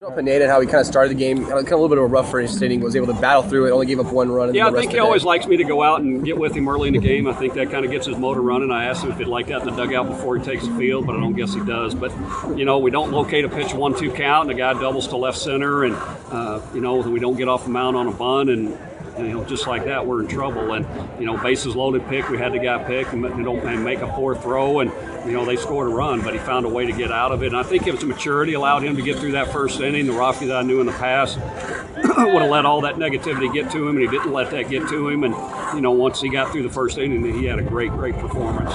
Pineda, how he kind of started the game, kind of a little bit of a rough first inning, was able to battle through it, only gave up one run. Yeah, I think he always likes me to go out and get with him early in the game. I think that kind of gets his motor running. I asked him if he'd like that in the dugout before he takes the field, but I don't guess he does. But, we don't locate a pitch 1-2 count, and the guy doubles to left center, and, we don't get off the mound on a bunt, and just like that, we're in trouble. And, bases loaded pick, we had the guy pick and make a poor throw, and, they scored a run, but he found a way to get out of it. And I think it was maturity allowed him to get through that first inning. The Rafi that I knew in the past would have let all that negativity get to him, and he didn't let that get to him. And, once he got through the first inning, he had a great performance.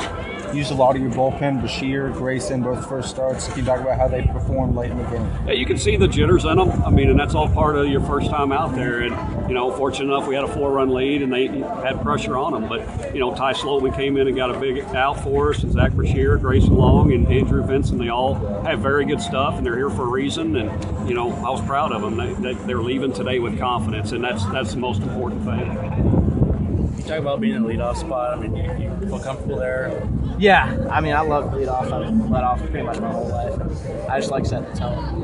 Used a lot of your bullpen, Bashir, Grayson, both first starts. Can you talk about how they performed late in the game? Yeah, you can see the jitters in them. And that's all part of your first time out there. And, fortunate enough, we had a 4-run lead, and they had pressure on them. But, Ty Sloman came in and got a big out for us, and Zach Bashir, Grayson Long, and Andrew Vinson. They all have very good stuff, and they're here for a reason. And, I was proud of them. They're leaving today with confidence, and that's the most important thing. Talk about being in the leadoff spot. You feel comfortable there? Yeah, I love leadoff. I've led off pretty much my whole life. I just like setting the tone.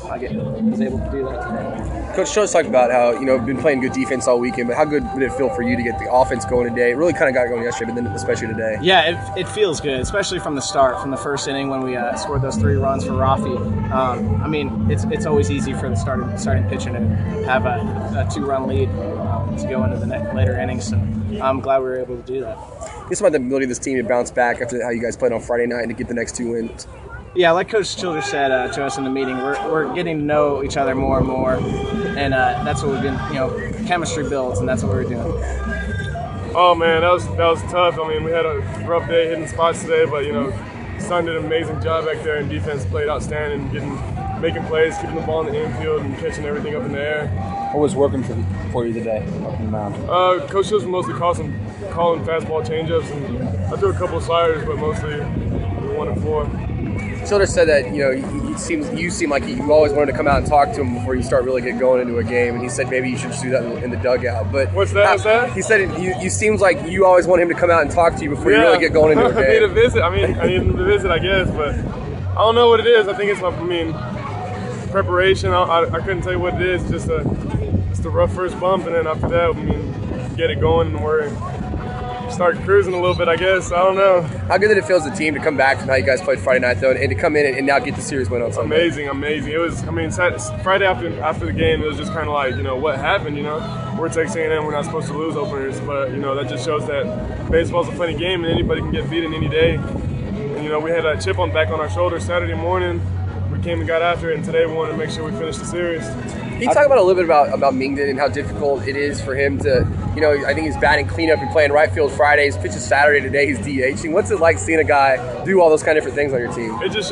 I was able to do that today. Coach Childress talked about how, been playing good defense all weekend, but how good would it feel for you to get the offense going today? It really kind of got going yesterday, but then especially today. Yeah, it feels good, especially from the start, from the first inning when we scored those 3 runs for Rafi. It's always easy for the starting pitcher to have a 2-run lead to go into the later innings, so I'm glad we were able to do that. Just about the ability of this team to bounce back after how you guys played on Friday night and to get the next 2 wins. Yeah, like Coach Childress said to us in the meeting, we're getting to know each other more and more, and that's what we've been, chemistry builds, and that's what we're doing. Oh man, that was tough. We had a rough day hitting spots today, but Son did an amazing job back there, and defense played outstanding, making plays, keeping the ball in the infield, and catching everything up in the air. What was working for you today up in the mound? Coach Childress mostly calling fastball changeups, and I threw a couple of sliders, but mostly 1 and 4. Childress said that you seem like you always wanted to come out and talk to him before you start really get going into a game, and he said maybe you should just do that in the dugout. But what's that? He said you seems like you always want him to come out and talk to you before you really get going into a game. I need a visit. I need him to visit, I guess, but I don't know what it is. I think it's preparation. I couldn't tell you what it is. Just a rough first bump, and then after that, get it going, and we're start cruising a little bit, I guess. I don't know. How good did it feel as a team to come back from how you guys played Friday night, though, and to come in and now get the series win on Sunday? Amazing. It was, Friday after the game, it was just kind of like, what happened, We're Texas A&M, we're not supposed to lose openers, but, that just shows that baseball's a funny game and anybody can get beaten any day. And, we had a chip back on our shoulder Saturday morning. We came and got after it, and today we wanted to make sure we finished the series. Can you talk about a little bit about Mingden and how difficult it is for him to, I think he's batting cleanup and playing right field Fridays, pitches Saturday, today he's DHing. What's it like seeing a guy do all those kind of different things on your team? It just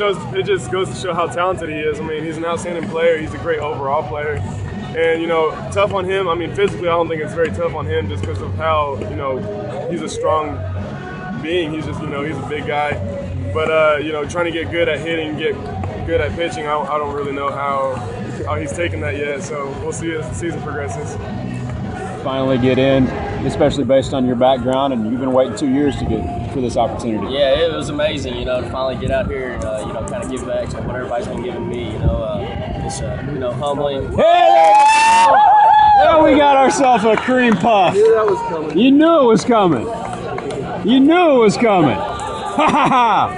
goes to show how talented he is. He's an outstanding player. He's a great overall player. And, tough on him. Physically, I don't think it's very tough on him just because of how, he's a strong being. He's just, he's a big guy. But, trying to get good at hitting, get good at pitching, I don't really know how he's taken that yet, so we'll see as the season progresses. Finally get in, especially based on your background, and you've been waiting 2 years to get for this opportunity. Yeah, it was amazing, to finally get out here and, kind of give back to what everybody's been giving me, it's, humbling. Hey! Now we got ourselves a cream puff. I knew that was coming. You knew it was coming. Ha ha ha!